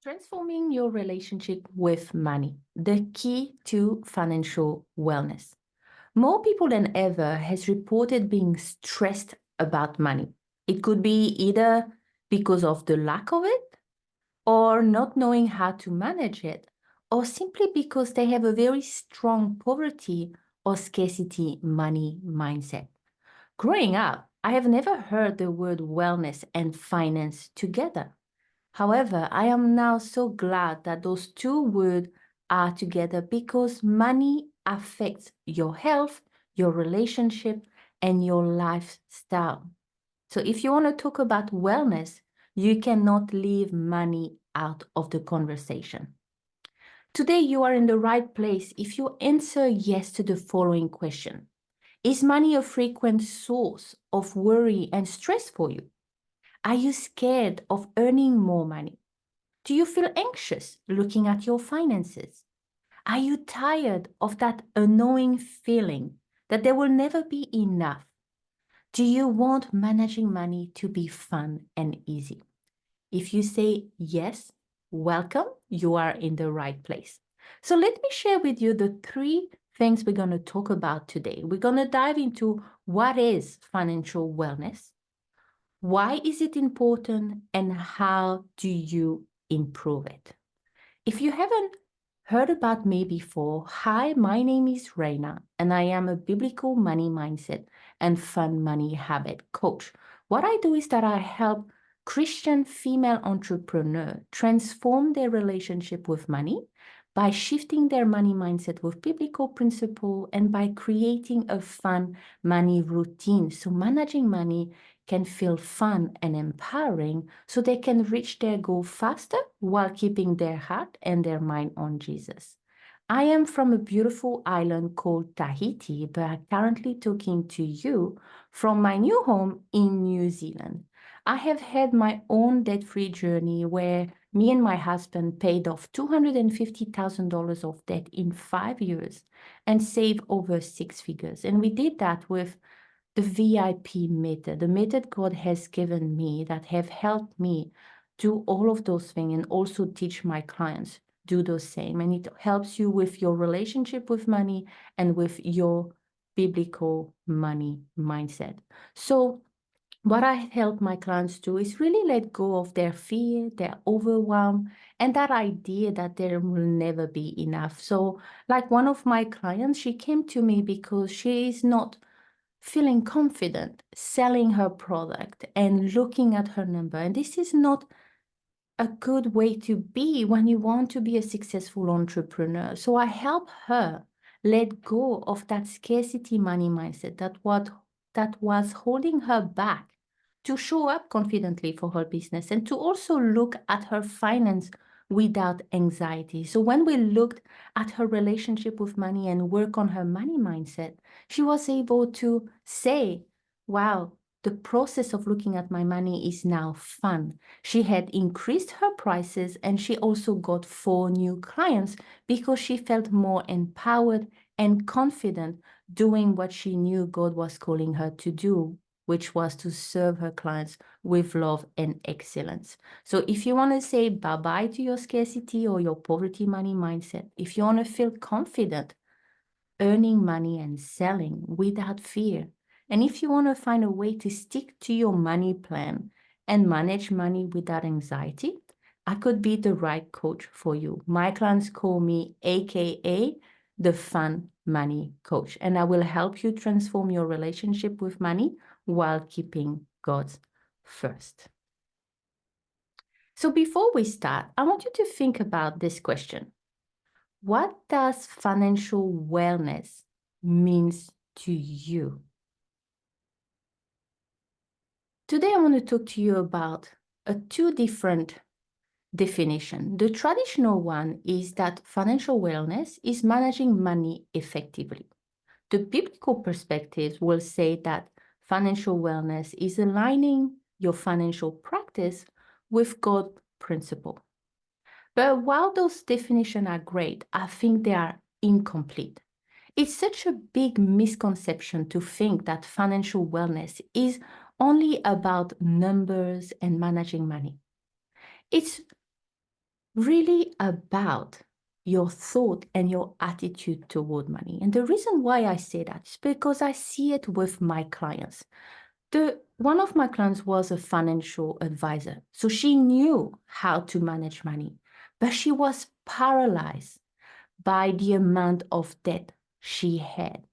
Transforming your relationship with money, the key to financial wellness. More people than ever has reported being stressed about money. It could be either because of the lack of it or not knowing how to manage it, or simply because they have a very strong poverty or scarcity money mindset. Growing up, I have never heard the word wellness and finance together. However, I am now so glad that those two words are together because money affects your health, your relationship, and your lifestyle. So if you want to talk about wellness, you cannot leave money out of the conversation. Today, you are in the right place if you answer yes to the following question. Is money a frequent source of worry and stress for you? Are you scared of earning more money? Do you feel anxious looking at your finances? Are you tired of that annoying feeling that there will never be enough? Do you want managing money to be fun and easy? If you say yes, welcome, you are in the right place. So let me share with you the three things we're going to talk about today. We're going to dive into what is financial wellness, why is it important, and how do you improve it? If you haven't heard about me before, hi, my name is Raina, and I am a biblical money mindset and fun money habit coach. What I do is that I help Christian female entrepreneurs transform their relationship with money by shifting their money mindset with biblical principle and by creating a fun money routine. So managing money can feel fun and empowering so they can reach their goal faster while keeping their heart and their mind on Jesus. I am from a beautiful island called Tahiti, but I'm currently talking to you from my new home in New Zealand. I have had my own debt-free journey where me and my husband paid off $250,000 of debt in 5 years and saved over six figures. And we did that with the VIP method, the method God has given me that have helped me do all of those things and also teach my clients do the same. And it helps you with your relationship with money and with your biblical money mindset. So what I help my clients do is really let go of their fear, their overwhelm, and that idea that there will never be enough. So like one of my clients, she came to me because she is not feeling confident selling her product and looking at her number. And this is not a good way to be when you want to be a successful entrepreneur. So I help her let go of that scarcity money mindset that was holding her back to show up confidently for her business and to also look at her finance without anxiety. So when we looked at her relationship with money and work on her money mindset, she was able to say, wow, the process of looking at my money is now fun. She had increased her prices and she also got 4 new clients because she felt more empowered and confident doing what she knew God was calling her to do, which was to serve her clients with love and excellence. So if you want to say bye-bye to your scarcity or your poverty money mindset, if you want to feel confident earning money and selling without fear, and if you want to find a way to stick to your money plan and manage money without anxiety, I could be the right coach for you. My clients call me AKA the fun money coach, and I will help you transform your relationship with money while keeping God's first. So before we start, I want you to think about this question. What does financial wellness means to you? Today, I want to talk to you about two different definitions. The traditional one is that financial wellness is managing money effectively. The biblical perspective will say that financial wellness is aligning your financial practice with God's principle. But while those definitions are great, I think they are incomplete. It's such a big misconception to think that financial wellness is only about numbers and managing money. It's really about your thought and your attitude toward money. And the reason why I say that is because I see it with my clients. One of my clients was a financial advisor, so she knew how to manage money, but she was paralyzed by the amount of debt she had.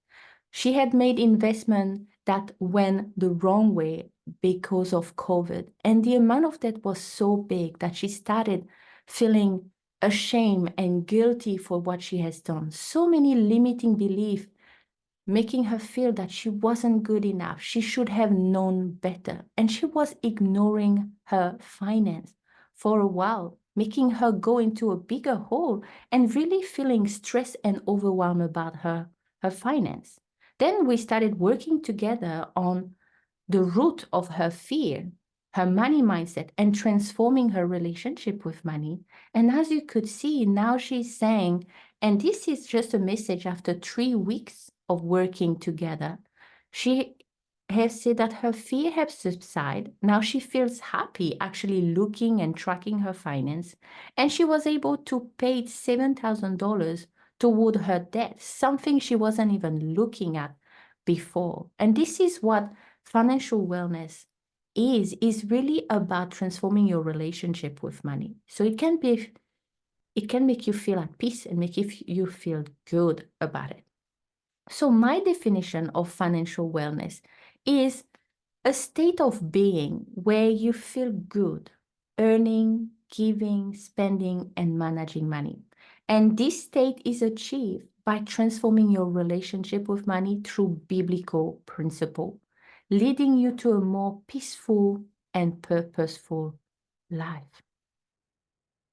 She had made investment that went the wrong way because of COVID. And the amount of debt was so big that she started feeling ashamed and guilty for what she has done. So many limiting beliefs making her feel that she wasn't good enough. She should have known better. And she was ignoring her finance for a while, making her go into a bigger hole and really feeling stressed and overwhelmed about her finance. Then we started working together on the root of her fear, her money mindset, and transforming her relationship with money. And as you could see, now she's saying, and this is just a message after 3 weeks of working together, she has said that her fear has subsided. Now she feels happy actually looking and tracking her finance. And she was able to pay $7,000 toward her debt, something she wasn't even looking at before. And this is what financial wellness is really about transforming your relationship with money. So it can make you feel at peace and make you feel good about it. So my definition of financial wellness is a state of being where you feel good, earning, giving, spending, and managing money. And this state is achieved by transforming your relationship with money through biblical principle, leading you to a more peaceful and purposeful life.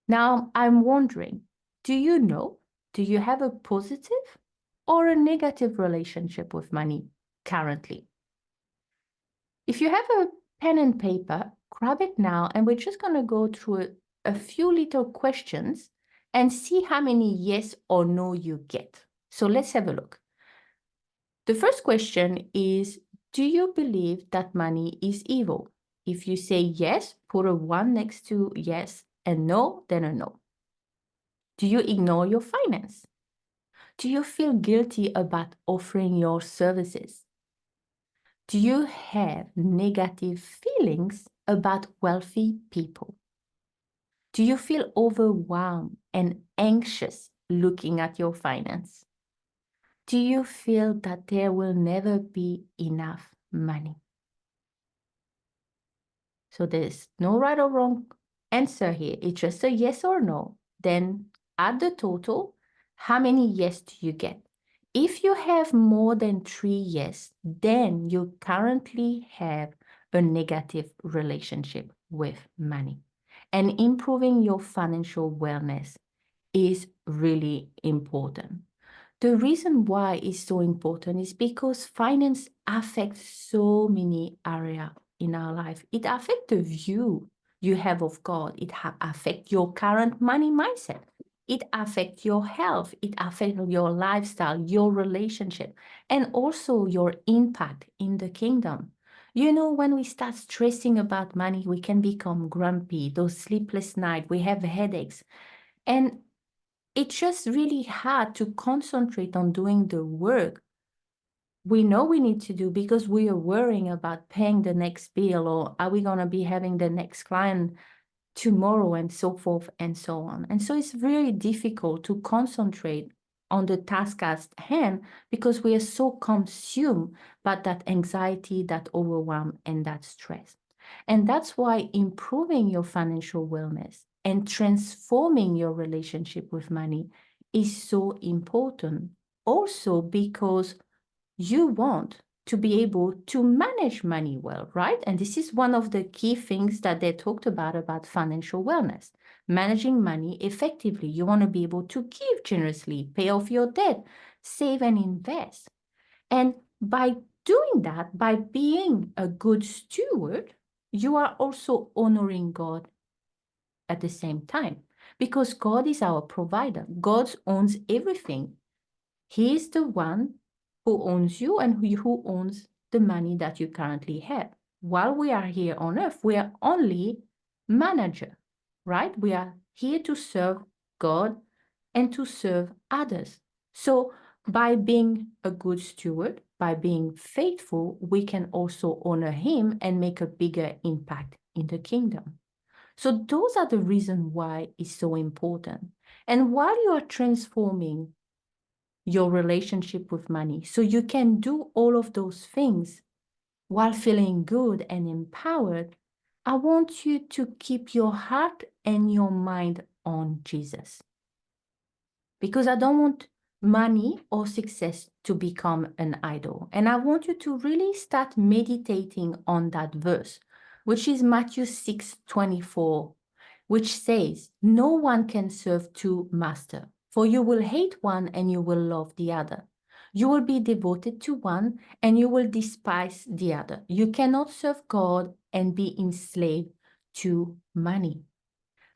Now, I'm wondering, do you have a positive or a negative relationship with money currently? If you have a pen and paper, grab it now, and we're just going to go through a few little questions and see how many yes or no you get. So let's have a look. The first question is, do you believe that money is evil? If you say yes, put a 1 next to yes, and no, then a no. Do you ignore your finance? Do you feel guilty about offering your services? Do you have negative feelings about wealthy people? Do you feel overwhelmed and anxious looking at your finance? Do you feel that there will never be enough money? So there's no right or wrong answer here. It's just a yes or no. Then add the total. How many yes do you get? If you have more than 3 yes, then you currently have a negative relationship with money. And improving your financial wellness is really important. The reason why it's so important is because finance affects so many areas in our life. It affects the view you have of God. It affects your current money mindset. It affects your health. It affects your lifestyle, your relationship, and also your impact in the kingdom. You know, when we start stressing about money, we can become grumpy, those sleepless nights, we have headaches. And it's just really hard to concentrate on doing the work we know we need to do because we are worrying about paying the next bill, or are we going to be having the next client tomorrow, and so forth and so on. And so it's very difficult to concentrate on the task at hand because we are so consumed by that anxiety, that overwhelm, and that stress. And that's why improving your financial wellness and transforming your relationship with money is so important. Also, because you want to be able to manage money well, right? And this is one of the key things that they talked about financial wellness, managing money effectively. You want to be able to give generously, pay off your debt, save and invest. And by doing that, by being a good steward, you are also honoring God at the same time, because God is our provider. God owns everything. He is the one who owns you and who owns the money that you currently have. While we are here on earth, we are only manager, right? We are here to serve God and to serve others. So by being a good steward, by being faithful, we can also honor him and make a bigger impact in the kingdom. So those are the reasons why it's so important. And while you are transforming your relationship with money, so you can do all of those things while feeling good and empowered, I want you to keep your heart and your mind on Jesus. Because I don't want money or success to become an idol. And I want you to really start meditating on that verse, which is Matthew 6:24, which says, "No one can serve two masters, for you will hate one and you will love the other. You will be devoted to one and you will despise the other. You cannot serve God and be enslaved to money."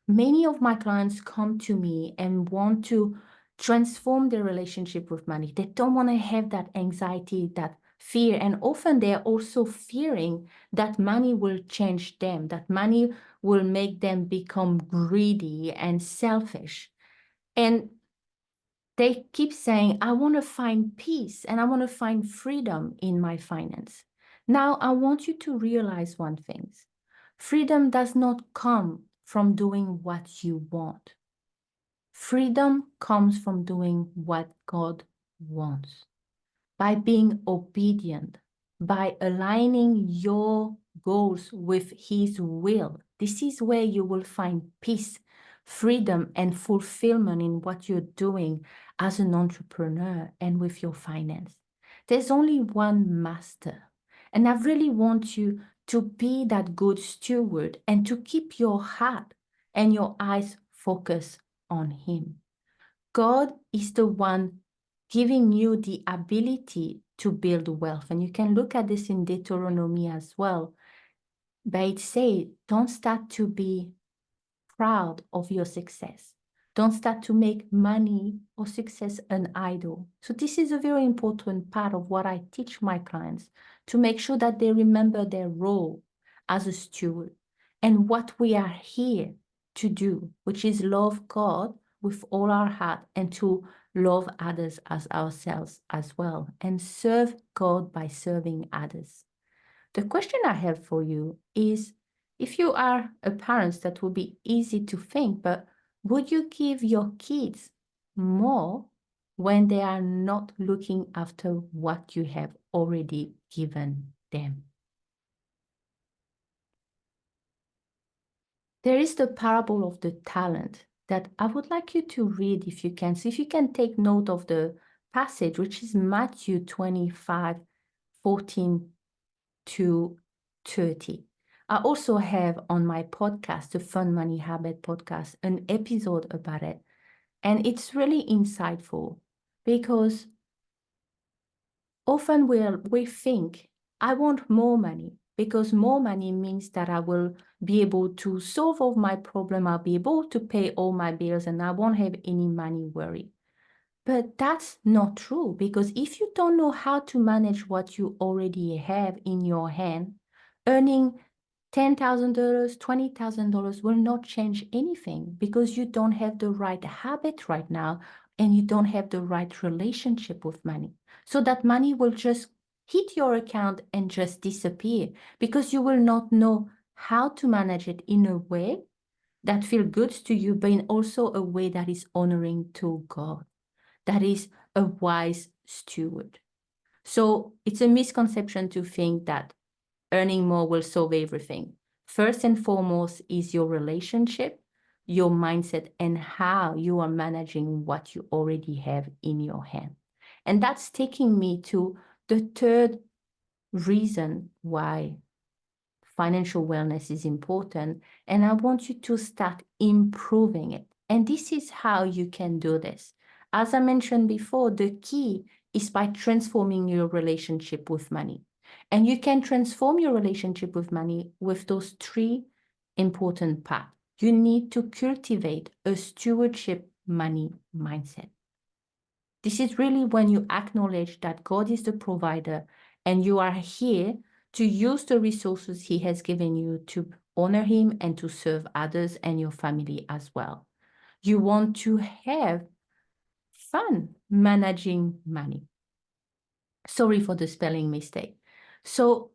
Many of my clients come to me and want to transform their relationship with money. They don't want to have that anxiety, that fear. And often they're also fearing that money will change them, that money will make them become greedy and selfish. And they keep saying, I want to find peace and I want to find freedom in my finance. Now, I want you to realize one thing. Freedom does not come from doing what you want. Freedom comes from doing what God wants. By being obedient, by aligning your goals with His will. This is where you will find peace, freedom, and fulfillment in what you're doing as an entrepreneur and with your finance. There's only one master. And I really want you to be that good steward and to keep your heart and your eyes focused on Him. God is the one giving you the ability to build wealth. And you can look at this in Deuteronomy as well. But it says, don't start to be proud of your success. Don't start to make money or success an idol. So this is a very important part of what I teach my clients, to make sure that they remember their role as a steward and what we are here to do, which is love God with all our heart and to love others as ourselves as well, and serve God by serving others. The question I have for you is, if you are a parent, that would be easy to think, but would you give your kids more when they are not looking after what you have already given them? There is the parable of the talent that I would like you to read if you can. So if you can take note of the passage, which is Matthew 25:14 to 30. I also have on my podcast, the Fun Money Habit podcast, an episode about it. And it's really insightful because often we think, I want more money because more money means that I will be able to solve all my problem. I'll be able to pay all my bills and I won't have any money worry. But that's not true, because if you don't know how to manage what you already have in your hand, earning $10,000, $20,000 will not change anything, because you don't have the right habit right now and you don't have the right relationship with money. So that money will just hit your account and just disappear, because you will not know how to manage it in a way that feels good to you, but in also a way that is honoring to God. That is a wise steward. So it's a misconception to think that earning more will solve everything. First and foremost is your relationship, your mindset, and how you are managing what you already have in your hand. And that's taking me to the third reason why financial wellness is important. And I want you to start improving it. And this is how you can do this. As I mentioned before, the key is by transforming your relationship with money. And you can transform your relationship with money with those three important parts. You need to cultivate a stewardship money mindset. This is really when you acknowledge that God is the provider and you are here to use the resources He has given you to honor Him and to serve others and your family as well. You want to have fun managing money. Sorry for the spelling mistake. So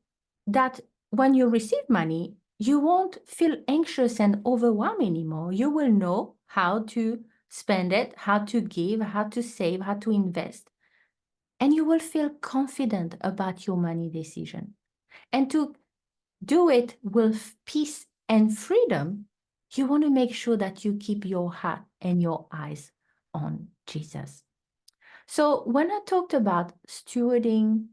that when you receive money, you won't feel anxious and overwhelmed anymore. You will know how to spend it, how to give, how to save, how to invest. And you will feel confident about your money decision. And to do it with peace and freedom, you want to make sure that you keep your heart and your eyes on Jesus. So when I talked about stewarding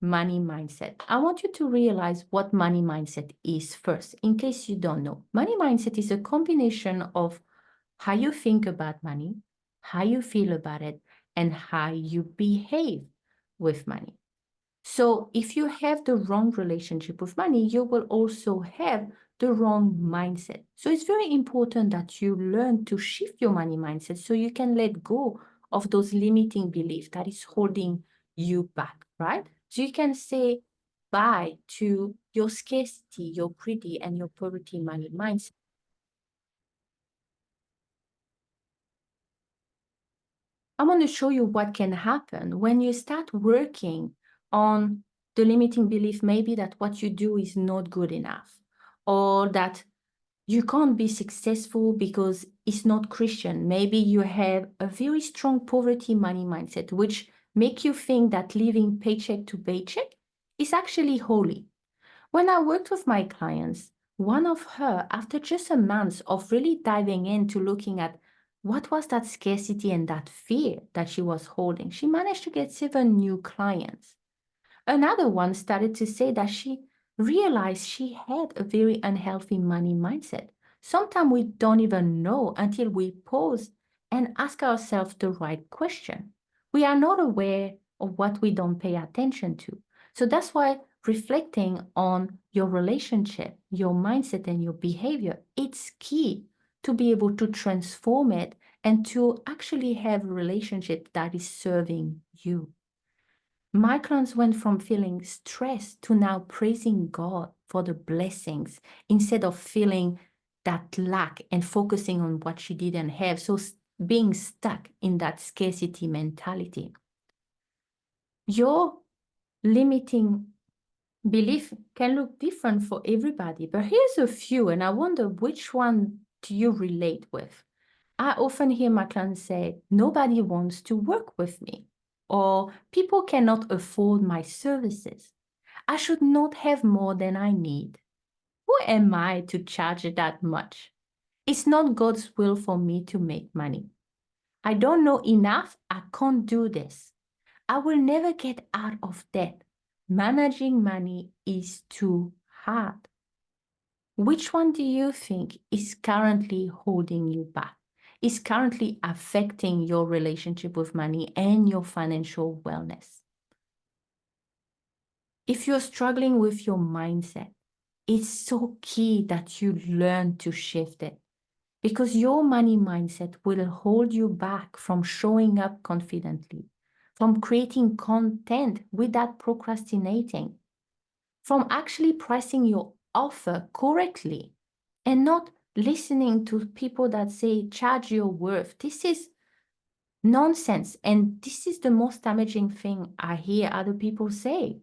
money mindset, I want you to realize what money mindset is first, in case you don't know. Money mindset is a combination of how you think about money, how you feel about it, and how you behave with money. So if you have the wrong relationship with money, you will also have the wrong mindset. So it's very important that you learn to shift your money mindset so you can let go of those limiting beliefs that is holding you back, right? So you can say bye to your scarcity, your greedy, and your poverty money mindset. I want to show you what can happen when you start working on the limiting belief, maybe that what you do is not good enough, or that you can't be successful because it's not Christian. Maybe you have a very strong poverty money mindset, which make you think that living paycheck to paycheck is actually holy. When I worked with my clients, one of her, after just a month of really diving into looking at what was that scarcity and that fear that she was holding, she managed to get 7 new clients. Another one started to say that she realized she had a very unhealthy money mindset. Sometimes we don't even know until we pause and ask ourselves the right question. We are not aware of what we don't pay attention to. So that's why reflecting on your relationship, your mindset, and your behavior, it's key to be able to transform it and to actually have a relationship that is serving you. My clients went from feeling stressed to now praising God for the blessings instead of feeling that lack and focusing on what she didn't have. So being stuck in that scarcity mentality. Your limiting belief can look different for everybody, but here's a few, and I wonder which one do you relate with? I often hear my clients say, nobody wants to work with me, or people cannot afford my services. I should not have more than I need. Who am I to charge that much? It's not God's will for me to make money. I don't know enough. I can't do this. I will never get out of debt. Managing money is too hard. Which one do you think is currently holding you back? Is currently affecting your relationship with money and your financial wellness? If you're struggling with your mindset, it's so key that you learn to shift it, because your money mindset will hold you back from showing up confidently, from creating content without procrastinating, from actually pricing your offer correctly and not listening to people that say, charge your worth. This is nonsense. And this is the most damaging thing I hear other people say.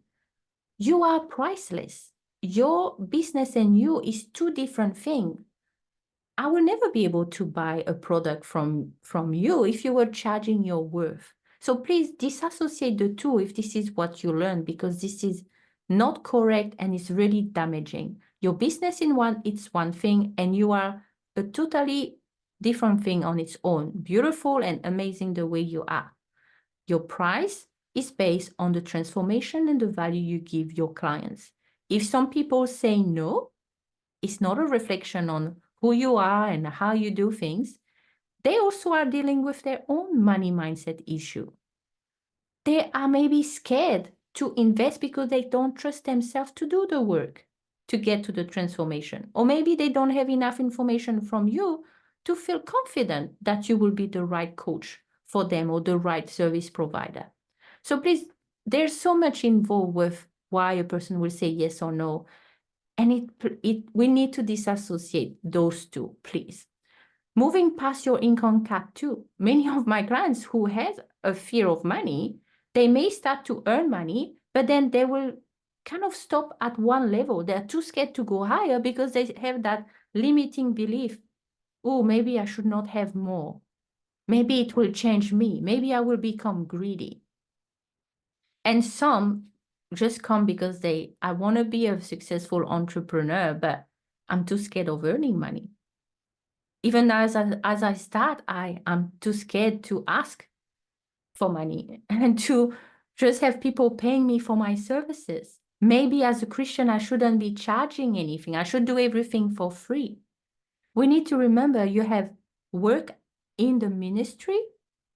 You are priceless. Your business and you is two different things. I will never be able to buy a product from you if you were charging your worth. So please disassociate the two if this is what you learn, because this is not correct and it's really damaging. Your business in one, it's one thing, and you are a totally different thing on its own. Beautiful and amazing the way you are. Your price is based on the transformation and the value you give your clients. If some people say no, it's not a reflection on who you are and how you do things. They also are dealing with their own money mindset issue. They are maybe scared to invest because they don't trust themselves to do the work to get to the transformation. Or maybe they don't have enough information from you to feel confident that you will be the right coach for them or the right service provider. So please, there's so much involved with why a person will say yes or no. And we need to disassociate those two, please. Moving past your income cap too. Many of my clients who has a fear of money, they may start to earn money, but then they will kind of stop at one level. They're too scared to go higher because they have that limiting belief. Oh, maybe I should not have more. Maybe it will change me. Maybe I will become greedy. And some just come because I want to be a successful entrepreneur, but I'm too scared of earning money. Even as I start, I'm too scared to ask for money and to just have people paying me for my services. Maybe as a Christian, I shouldn't be charging anything. I should do everything for free. We need to remember you have work in the ministry.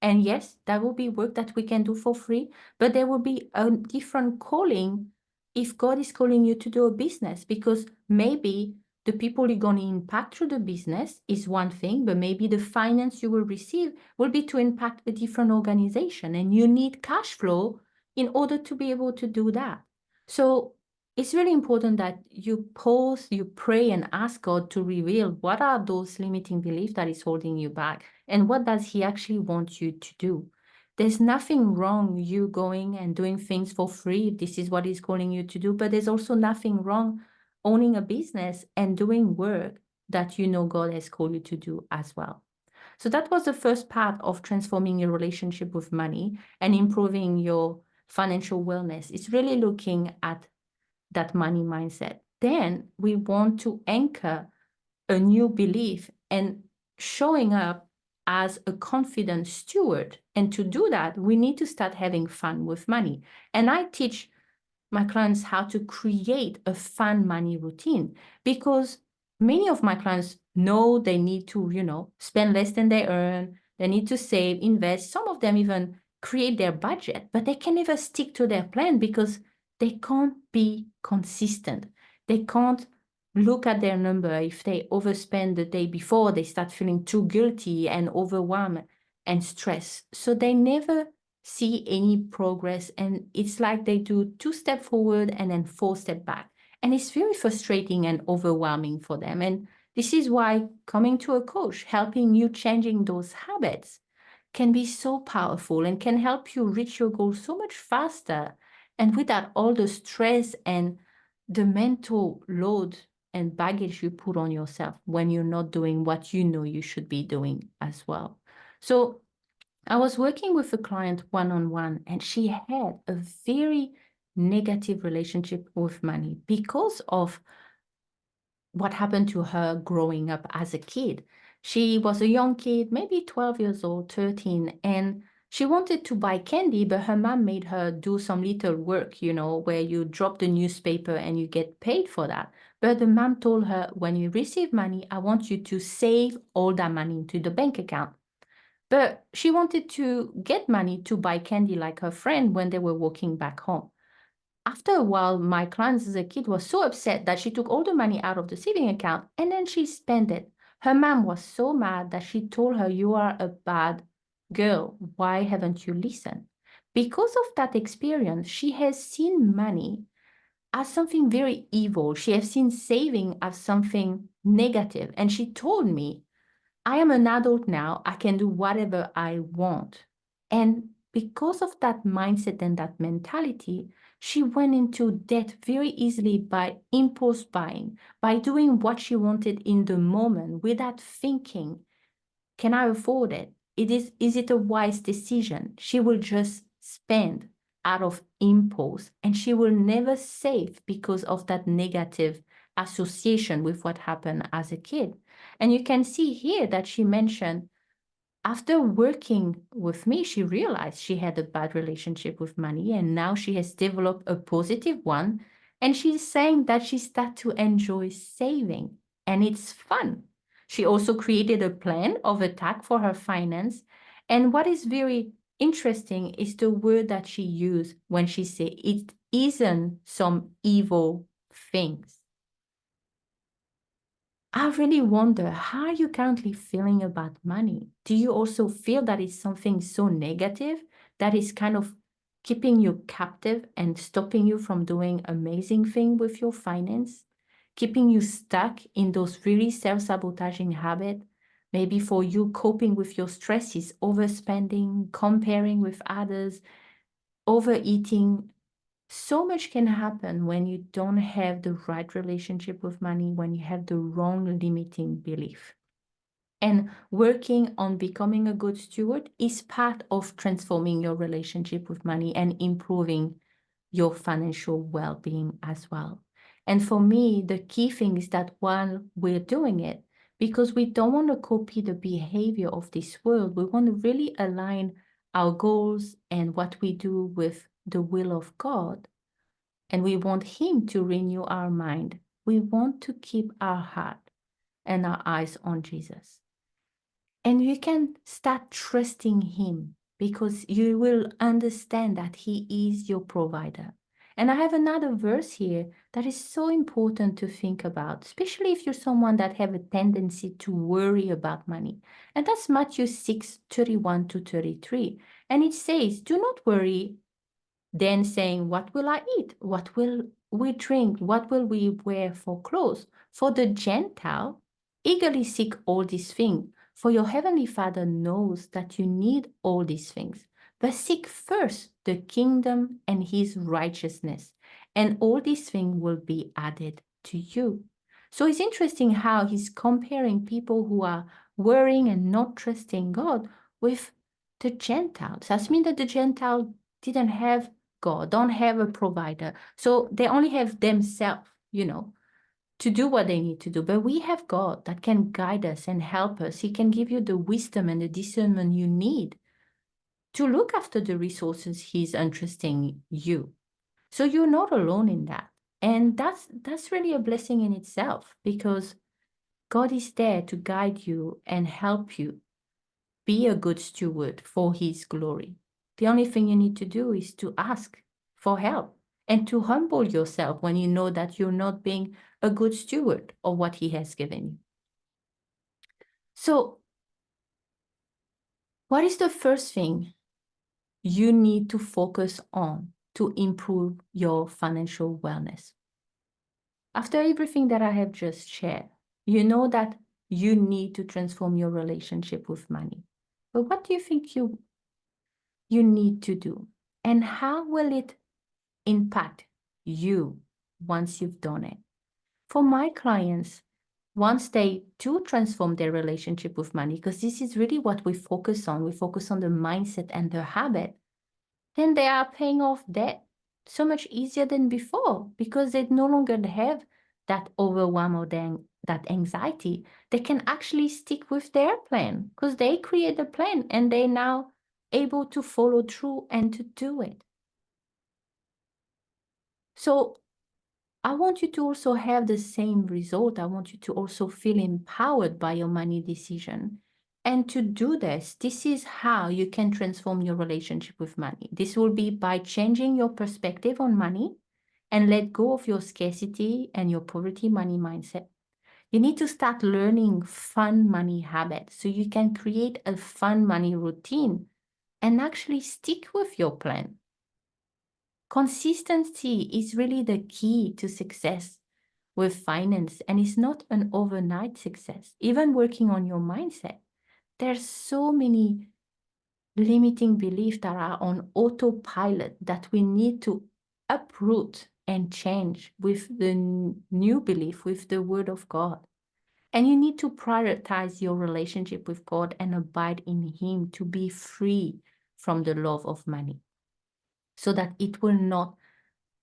And yes, that will be work that we can do for free, but there will be a different calling if God is calling you to do a business, because maybe the people you're going to impact through the business is one thing, but maybe the finance you will receive will be to impact a different organization, and you need cash flow in order to be able to do that. So it's really important that you pause, you pray, and ask God to reveal what are those limiting beliefs that is holding you back, and what does He actually want you to do. There's nothing wrong you going and doing things for free if this is what He's calling you to do, but there's also nothing wrong owning a business and doing work that you know God has called you to do as well. So that was the first part of transforming your relationship with money and improving your financial wellness. It's really looking at that money mindset. Then we want to anchor a new belief and showing up as a confident steward. And to do that, we need to start having fun with money. And I teach my clients how to create a fun money routine, because many of my clients know they need to, spend less than they earn. They need to save, invest. Some of them even create their budget, but they can never stick to their plan because they can't be consistent. They can't look at their number. If they overspend the day before, they start feeling too guilty and overwhelmed and stressed. So they never see any progress, and it's like they do 2 steps forward and then 4 steps back, and it's very frustrating and overwhelming for them. And this is why coming to a coach, helping you changing those habits, can be so powerful and can help you reach your goals so much faster, and without all the stress and the mental load and baggage you put on yourself when you're not doing what you know you should be doing as well. So I was working with a client one-on-one, and she had a very negative relationship with money because of what happened to her growing up as a kid. She was a young kid, maybe 12 years old, 13, and she wanted to buy candy, but her mom made her do some little work, where you drop the newspaper and you get paid for that. But the mom told her, when you receive money, I want you to save all that money into the bank account. But she wanted to get money to buy candy like her friend when they were walking back home. After a while, my client as a kid was so upset that she took all the money out of the saving account and then she spent it. Her mom was so mad that she told her, "You are a bad girl. Why haven't you listened?" Because of that experience, she has seen money as something very evil. She has seen saving as something negative. And she told me, "I am an adult now. I can do whatever I want." And because of that mindset and that mentality, she went into debt very easily by impulse buying, by doing what she wanted in the moment without thinking, can I afford it? Is it a wise decision? She will just spend out of impulse, and she will never save because of that negative association with what happened as a kid. And you can see here that she mentioned, after working with me, she realized she had a bad relationship with money, and now she has developed a positive one. And she's saying that she started to enjoy saving, and it's fun. She also created a plan of attack for her finance. And what is very interesting is the word that she used when she said it isn't some evil things. I really wonder, how are you currently feeling about money? Do you also feel that it's something so negative that is kind of keeping you captive and stopping you from doing amazing things with your finance, keeping you stuck in those really self-sabotaging habits Maybe for you, coping with your stress is overspending, comparing with others, overeating. So much can happen when you don't have the right relationship with money, when you have the wrong limiting belief. And working on becoming a good steward is part of transforming your relationship with money and improving your financial well-being as well. And for me, the key thing is that while we're doing it, because we don't want to copy the behavior of this world, we want to really align our goals and what we do with the will of God. And we want Him to renew our mind. We want to keep our heart and our eyes on Jesus. And you can start trusting Him because you will understand that He is your provider. And I have another verse here that is so important to think about, especially if you're someone that have a tendency to worry about money. And that's Matthew 6:31 to 33. And it says, "Do not worry then saying, what will I eat? What will we drink? What will we wear for clothes? For the Gentile eagerly seek all these things, for your heavenly Father knows that you need all these things. But seek first the kingdom and his righteousness, and all these things will be added to you." So it's interesting how he's comparing people who are worrying and not trusting God with the Gentiles. That means that the Gentile didn't have God, don't have a provider. So they only have themselves, to do what they need to do. But we have God that can guide us and help us. He can give you the wisdom and the discernment you need to look after the resources He's entrusting you. So you're not alone in that. And that's really a blessing in itself, because God is there to guide you and help you be a good steward for His glory. The only thing you need to do is to ask for help and to humble yourself when you know that you're not being a good steward of what He has given you. So, what is the first thing you need to focus on to improve your financial wellness? After everything that I have just shared, you know that you need to transform your relationship with money. But what do you think you need to do? And how will it impact you once you've done it? For my clients, once they do transform their relationship with money, because this is really what we focus on the mindset and the habit, then they are paying off debt so much easier than before, because they no longer have that overwhelm or that anxiety. They can actually stick with their plan because they create a plan and they're now able to follow through and to do it. So I want you to also have the same result. I want you to also feel empowered by your money decision. And to do this is how you can transform your relationship with money. This will be by changing your perspective on money and let go of your scarcity and your poverty money mindset. You need to start learning fun money habits so you can create a fun money routine and actually stick with your plan. Consistency is really the key to success with finance, and it's not an overnight success. Even working on your mindset, there's so many limiting beliefs that are on autopilot that we need to uproot and change with the new belief, with the Word of God. And you need to prioritize your relationship with God and abide in Him to be free from the love of money, so that it will not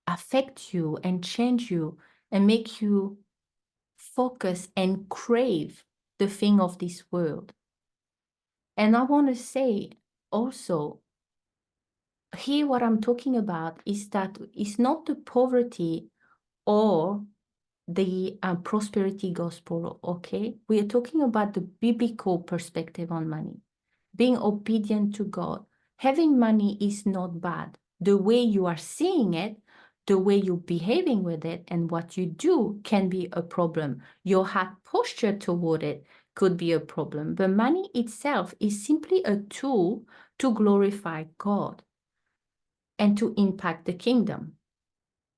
affect you and change you and make you focus and crave the thing of this world. And I want to say also, here what I'm talking about is that it's not the poverty or the prosperity gospel, okay? We are talking about the biblical perspective on money. Being obedient to God. Having money is not bad. The way you are seeing it, the way you're behaving with it, and what you do can be a problem. Your heart posture toward it could be a problem. But money itself is simply a tool to glorify God and to impact the kingdom.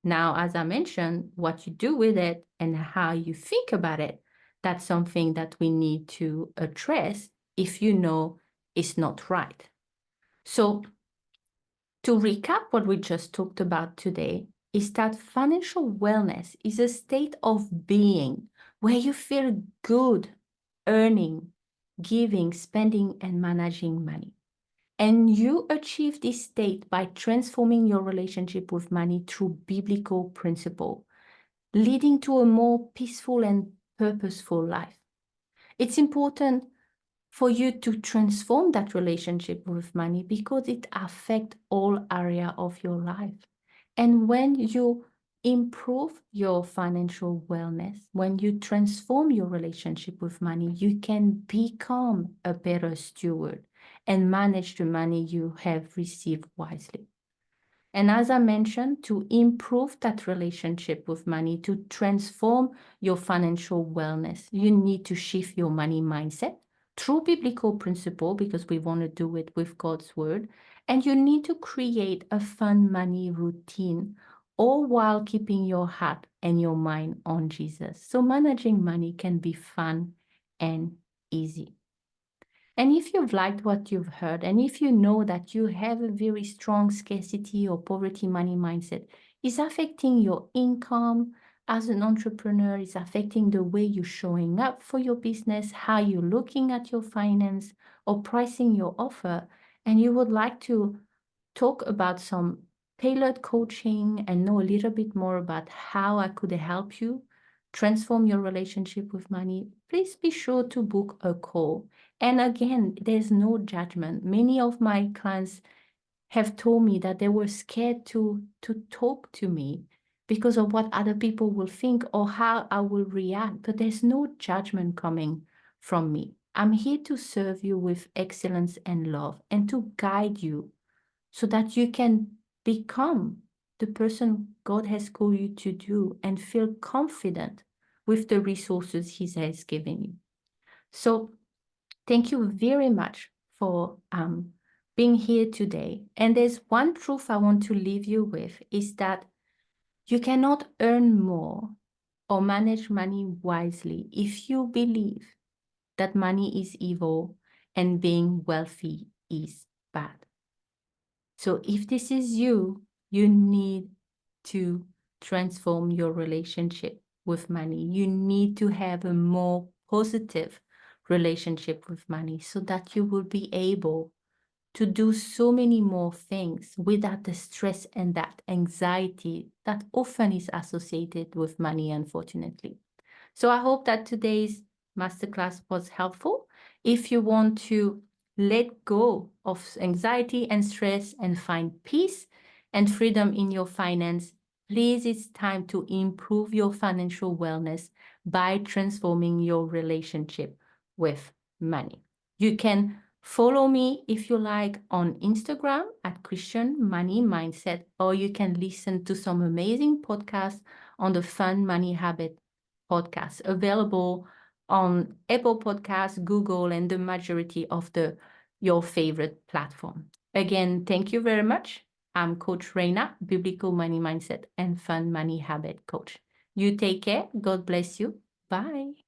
Now, as I mentioned, what you do with it and how you think about it, that's something that we need to address if you know it's not right. So to recap what we just talked about today, is that financial wellness is a state of being where you feel good earning, giving, spending, and managing money. And you achieve this state by transforming your relationship with money through biblical principle, leading to a more peaceful and purposeful life. It's important for you to transform that relationship with money because it affects all area of your life. And when you improve your financial wellness, when you transform your relationship with money, you can become a better steward and manage the money you have received wisely. And as I mentioned, to improve that relationship with money, to transform your financial wellness, you need to shift your money mindset through biblical principle because we want to do it with God's word. And you need to create a fun money routine, all while keeping your heart and your mind on Jesus. So managing money can be fun and easy. And if you've liked what you've heard, and if you know that you have a very strong scarcity or poverty money mindset, is affecting your income as an entrepreneur, is affecting the way you're showing up for your business, how you're looking at your finance or pricing your offer, and you would like to talk about some tailored coaching and know a little bit more about how I could help you transform your relationship with money, please be sure to book a call. And again, there's no judgment. Many of my clients have told me that they were scared to talk to me because of what other people will think or how I will react. But there's no judgment coming from me. I'm here to serve you with excellence and love and to guide you so that you can become the person God has called you to do and feel confident with the resources He has given you. So thank you very much for being here today. And there's one truth I want to leave you with is that you cannot earn more or manage money wisely if you believe that money is evil and being wealthy is bad. So if this is you, you need to transform your relationship with money. You need to have a more positive relationship with money so that you will be able to do so many more things without the stress and that anxiety that often is associated with money, unfortunately. So I hope that today's masterclass was helpful. If you want to let go of anxiety and stress and find peace and freedom in your finance, please, it's time to improve your financial wellness by transforming your relationship with money. You can follow me if you like on Instagram at Christian Money Mindset, or you can listen to some amazing podcasts on the Fun Money Habit podcast, available on Apple Podcasts, Google, and the majority of your favorite platform. Again, thank you very much. I'm Coach Raina, Biblical Money Mindset and Fun Money Habit Coach. You take care. God bless you. Bye.